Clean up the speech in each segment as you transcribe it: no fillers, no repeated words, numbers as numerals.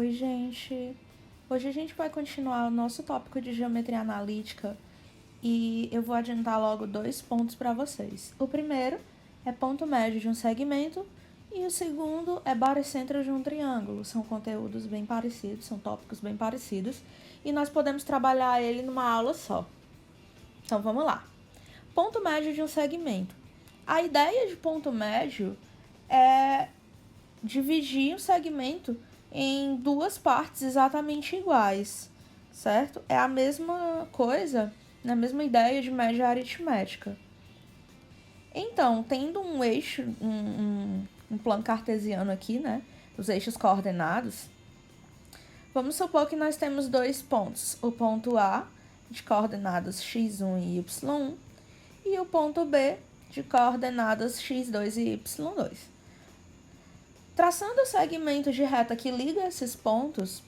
Oi, gente! Hoje a gente vai continuar o nosso tópico de geometria analítica e eu vou adiantar logo 2 pontos para vocês. O primeiro é ponto médio de um segmento e o segundo é baricentro de um triângulo. São conteúdos bem parecidos, são tópicos bem parecidos e nós podemos trabalhar ele numa aula só. Então vamos lá. Ponto médio de um segmento. A ideia de ponto médio é dividir um segmento em duas partes exatamente iguais, certo? É a mesma coisa, a mesma ideia de média aritmética. Então, tendo um eixo, um plano cartesiano aqui, né? Os eixos coordenados, vamos supor que nós temos 2 pontos. O ponto A, de coordenadas x1 e y1, e o ponto B, de coordenadas x2 e y2. Traçando o segmento de reta que liga esses pontos,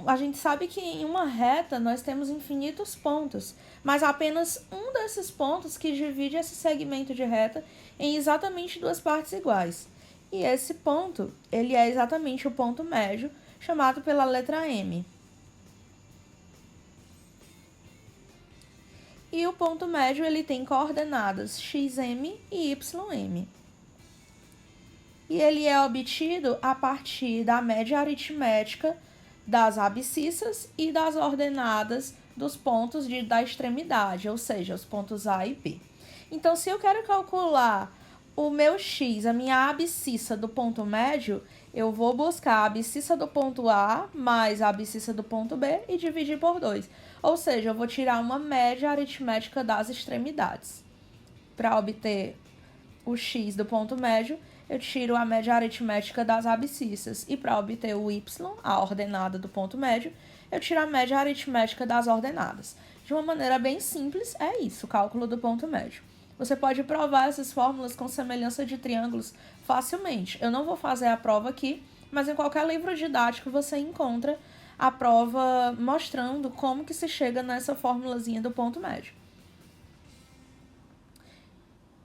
a gente sabe que em uma reta nós temos infinitos pontos, mas apenas um desses pontos que divide esse segmento de reta em exatamente duas partes iguais. E esse ponto, ele é exatamente o ponto médio, chamado pela letra M. E o ponto médio, ele tem coordenadas xm e ym. E ele é obtido a partir da média aritmética das abscissas e das ordenadas dos pontos da extremidade, ou seja, os pontos A e B. Então, se eu quero calcular o meu x, a minha abscissa do ponto médio, eu vou buscar a abscissa do ponto A mais a abscissa do ponto B e dividir por 2. Ou seja, eu vou tirar uma média aritmética das extremidades. Para obter o x do ponto médio, eu tiro a média aritmética das abscissas. E para obter o y, a ordenada do ponto médio, eu tiro a média aritmética das ordenadas. De uma maneira bem simples, é isso, o cálculo do ponto médio. Você pode provar essas fórmulas com semelhança de triângulos facilmente. Eu não vou fazer a prova aqui, mas em qualquer livro didático você encontra a prova mostrando como que se chega nessa formulazinha do ponto médio.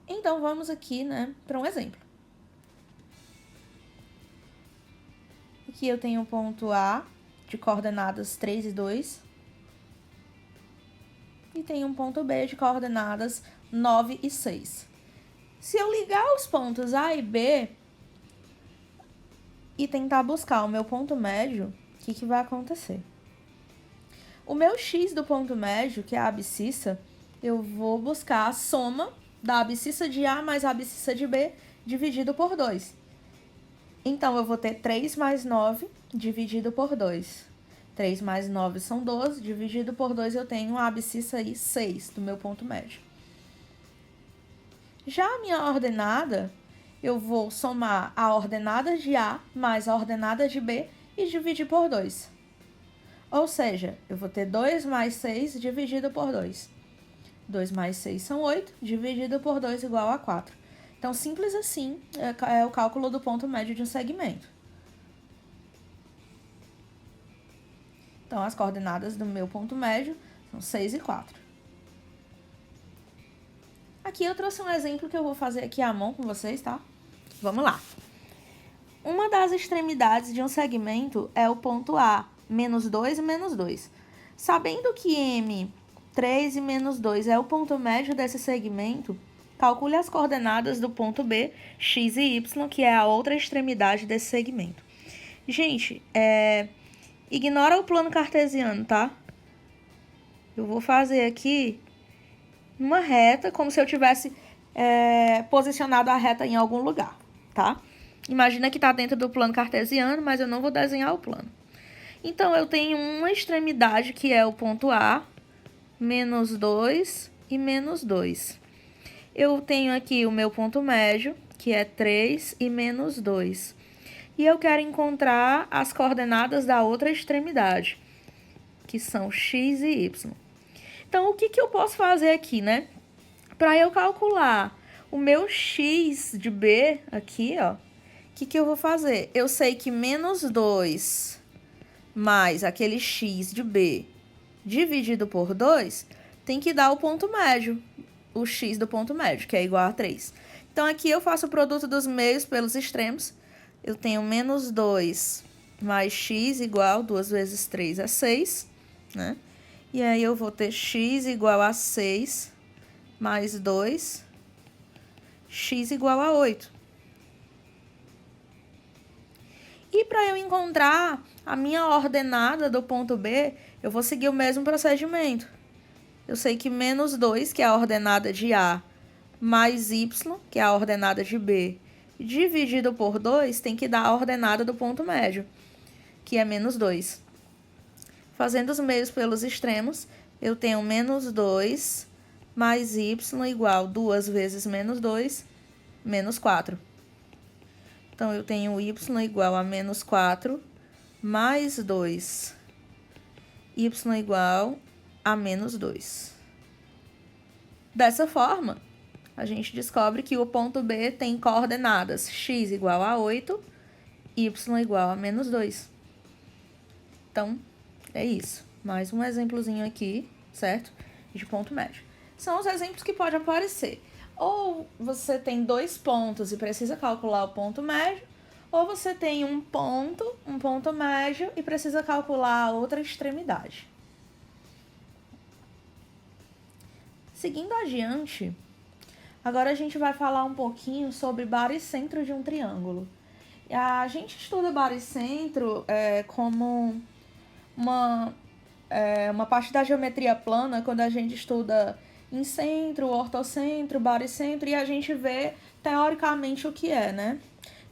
Então, vamos aqui, para um exemplo. Aqui eu tenho o ponto A, de coordenadas 3 e 2. E tenho um ponto B, de coordenadas 9 e 6. Se eu ligar os pontos A e B e tentar buscar o meu ponto médio, o que vai acontecer? O meu x do ponto médio, que é a abscissa, eu vou buscar a soma da abscissa de A mais a abscissa de B dividido por 2. Então, eu vou ter 3 mais 9 dividido por 2. 3 mais 9 são 12, dividido por 2 eu tenho a abscissa aí 6 do meu ponto médio. Já a minha ordenada, eu vou somar a ordenada de A mais a ordenada de B e dividir por 2. Ou seja, eu vou ter 2 mais 6 dividido por 2. 2 mais 6 são 8, dividido por 2 igual a 4. Então, simples assim é o cálculo do ponto médio de um segmento. Então, as coordenadas do meu ponto médio são 6 e 4. Aqui eu trouxe um exemplo que eu vou fazer aqui à mão com vocês, tá? Vamos lá. Uma das extremidades de um segmento é o ponto A, menos 2 e menos 2. Sabendo que M, 3 e menos 2 é o ponto médio desse segmento, calcule as coordenadas do ponto B, x e y, que é a outra extremidade desse segmento. Gente, ignora o plano cartesiano, tá? Eu vou fazer aqui uma reta, como se eu tivesse posicionado a reta em algum lugar, tá? Imagina que está dentro do plano cartesiano, mas eu não vou desenhar o plano. Então, eu tenho uma extremidade, que é o ponto A, menos 2 e menos 2. Eu tenho aqui o meu ponto médio, que é 3 e menos 2. E eu quero encontrar as coordenadas da outra extremidade, que são x e y. Então, o que eu posso fazer aqui, né? Para eu calcular o meu x de B aqui, ó, o que eu vou fazer? Eu sei que menos 2 mais aquele x de B dividido por 2 tem que dar o ponto médio, o x do ponto médio, que é igual a 3. Então, aqui eu faço o produto dos meios pelos extremos. Eu tenho menos 2 mais x igual 2 vezes 3 é 6, né? E aí eu vou ter x igual a 6 mais 2, x igual a 8. E para eu encontrar a minha ordenada do ponto B, eu vou seguir o mesmo procedimento. Eu sei que menos 2, que é a ordenada de A, mais y, que é a ordenada de B, dividido por 2, tem que dar a ordenada do ponto médio, que é menos 2. Fazendo os meios pelos extremos, eu tenho menos 2 mais y igual 2 vezes menos 2, menos 4. Então, eu tenho y igual a menos 4 mais 2, y igual a menos 2. Dessa forma, a gente descobre que o ponto B tem coordenadas x igual a 8, y igual a menos 2. Então, é isso. Mais um exemplozinho aqui, certo? De ponto médio. São os exemplos que podem aparecer. Ou você tem 2 pontos e precisa calcular o ponto médio, ou você tem um ponto médio e precisa calcular a outra extremidade. Seguindo adiante, agora a gente vai falar um pouquinho sobre baricentro de um triângulo. A gente estuda baricentro como uma parte da geometria plana, quando a gente estuda incentro, ortocentro, baricentro, e a gente vê teoricamente o que é, né?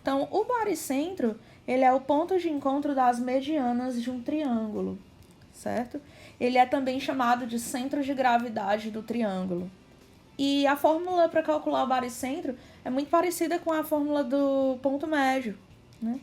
Então, o baricentro, ele é o ponto de encontro das medianas de um triângulo, certo? Ele é também chamado de centro de gravidade do triângulo. E a fórmula para calcular o baricentro é muito parecida com a fórmula do ponto médio, né?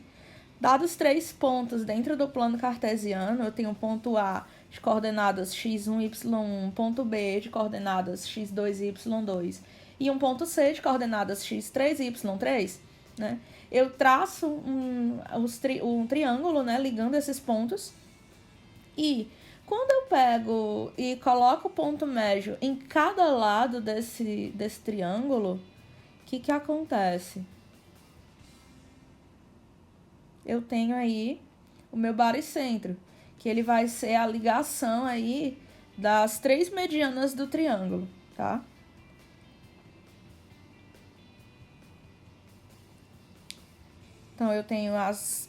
Dados 3 pontos dentro do plano cartesiano, eu tenho ponto A de coordenadas x1, y1, ponto B de coordenadas x2 e y2, e um ponto C de coordenadas x3 e y3, né? Eu traço um triângulo, né, ligando esses pontos, e quando eu pego e coloco o ponto médio em cada lado desse triângulo, o que acontece? Eu tenho aí o meu baricentro, que ele vai ser a ligação aí das 3 medianas do triângulo, tá? Então, eu tenho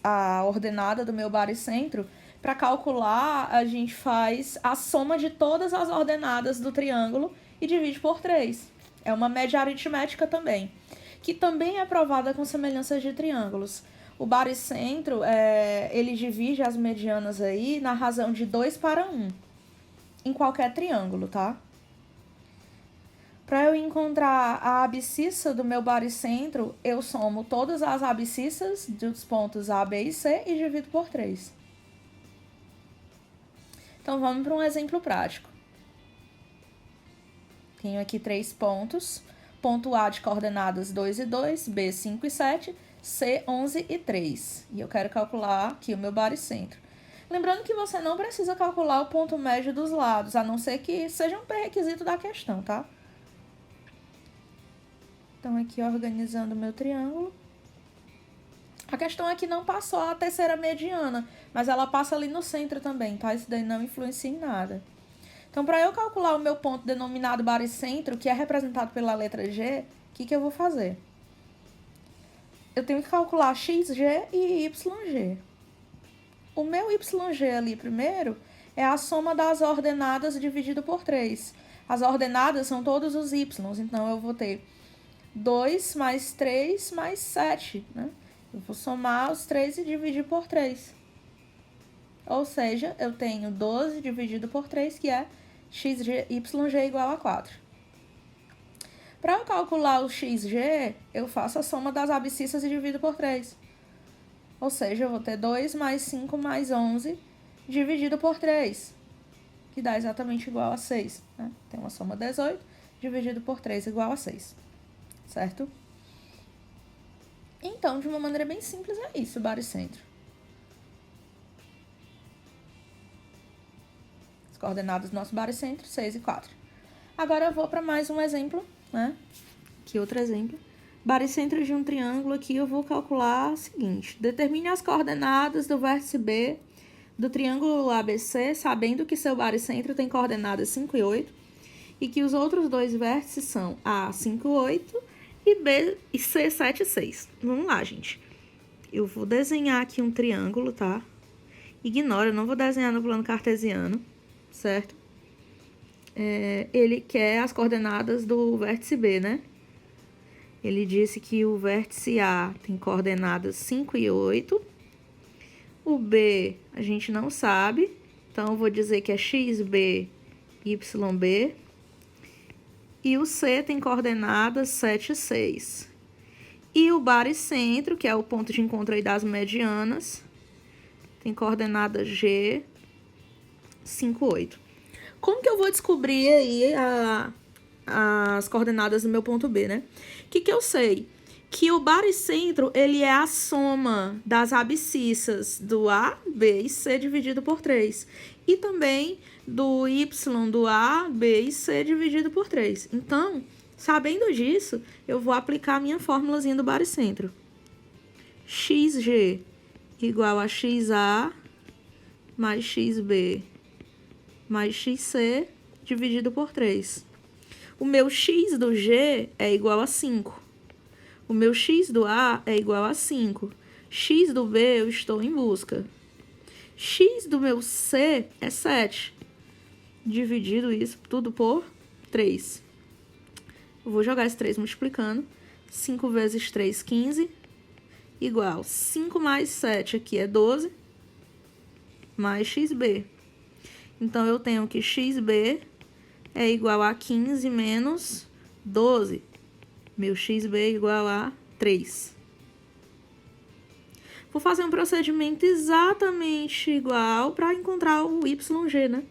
a ordenada do meu baricentro. Para calcular, a gente faz a soma de todas as ordenadas do triângulo e divide por 3. É uma média aritmética também, que também é provada com semelhanças de triângulos. O baricentro, ele divide as medianas aí na razão de 2 para 1, em qualquer triângulo, tá? Para eu encontrar a abscissa do meu baricentro, eu somo todas as abscissas dos pontos A, B e C e divido por 3. Então, vamos para um exemplo prático. Tenho aqui 3 pontos. Ponto A de coordenadas 2 e 2, B 5 e 7, C 11 e 3. E eu quero calcular aqui o meu baricentro. Lembrando que você não precisa calcular o ponto médio dos lados, a não ser que seja um pré-requisito da questão, tá? Então, aqui organizando o meu triângulo. A questão é que não passou a terceira mediana, mas ela passa ali no centro também, tá? Isso daí não influencia em nada. Então, para eu calcular o meu ponto denominado baricentro, que é representado pela letra G, o que eu vou fazer? Eu tenho que calcular xg e yg. O meu yg ali primeiro é a soma das ordenadas dividido por 3. As ordenadas são todos os y, então eu vou ter 2 mais 3 mais 7, né? Eu vou somar os 3 e dividir por 3. Ou seja, eu tenho 12 dividido por 3, que é xg, yg igual a 4. Para eu calcular o xg, eu faço a soma das abscissas e divido por 3. Ou seja, eu vou ter 2 mais 5 mais 11 dividido por 3, que dá exatamente igual a 6. Né? Tem uma soma 18 dividido por 3 igual a 6. Certo? Então, de uma maneira bem simples, é isso, o baricentro. As coordenadas do nosso baricentro, 6 e 4. Agora eu vou para mais um exemplo, né? Que outro exemplo Baricentro de um triângulo aqui eu vou calcular o seguinte. Determine as coordenadas do vértice B do triângulo ABC, sabendo que seu baricentro tem coordenadas 5 e 8 e que os outros dois vértices são A, 5, 8 e B e C, 7 e 6. Vamos lá, gente. Eu vou desenhar aqui um triângulo, tá? Ignora, eu não vou desenhar no plano cartesiano, certo? Ele quer as coordenadas do vértice B, né? Ele disse que o vértice A tem coordenadas 5 e 8. O B a gente não sabe, então eu vou dizer que é XB, YB. E o C tem coordenadas 7 e 6. E o baricentro, que é o ponto de encontro aí das medianas, tem coordenadas G, 5, 8. Como que eu vou descobrir aí as coordenadas do meu ponto B, né? O que eu sei? Que o baricentro, ele é a soma das abscissas do A, B e C dividido por 3. E também do Y do A, B e C dividido por 3. Então, sabendo disso, eu vou aplicar a minha fórmulazinha do baricentro. XG igual a XA mais XB mais XC dividido por 3. O meu X do G é igual a 5. O meu X do A é igual a 5. X do B eu estou em busca. X do meu C é 7. Dividido isso tudo por 3. Eu vou jogar esse 3 multiplicando. 5 vezes 3, 15. Igual 5 mais 7 aqui é 12. Mais XB. Então, eu tenho que XB é igual a 15 menos 12. Meu XB é igual a 3. Vou fazer um procedimento exatamente igual para encontrar o YG, né?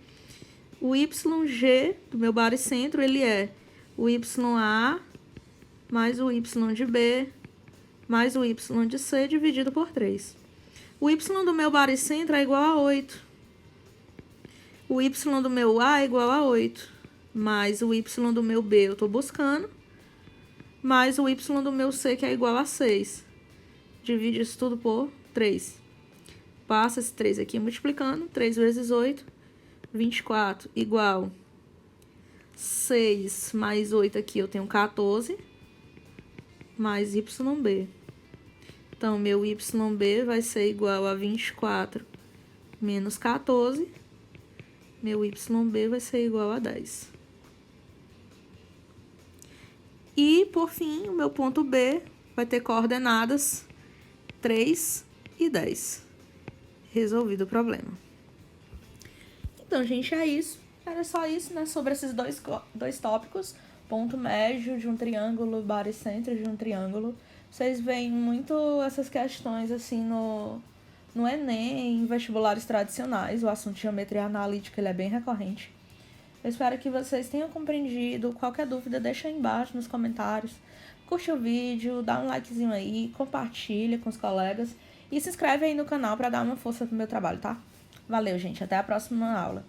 O YG do meu baricentro, ele é o YA mais o Y de B mais o Y de C dividido por 3. O Y do meu baricentro é igual a 8. O Y do meu A é igual a 8. Mais o Y do meu B eu estou buscando. Mais o Y do meu C, que é igual a 6. Divide isso tudo por 3. Passa esse 3 aqui multiplicando. 3 vezes 8, 24, igual 6 mais 8 aqui eu tenho 14. Mais YB. Então, meu YB vai ser igual a 24 menos 14. Meu YB vai ser igual a 10. E, por fim, o meu ponto B vai ter coordenadas 3 e 10. Resolvido o problema. Então, gente, é isso. Era só isso, né? Sobre esses dois tópicos. Ponto médio de um triângulo, baricentro de um triângulo. Vocês veem muito essas questões, assim, no Enem, em vestibulares tradicionais. O assunto de geometria analítica, ele é bem recorrente. Eu espero que vocês tenham compreendido. Qualquer dúvida, deixa aí embaixo nos comentários. Curte o vídeo, dá um likezinho aí, compartilha com os colegas e se inscreve aí no canal para dar uma força pro meu trabalho, tá? Valeu, gente. Até a próxima aula.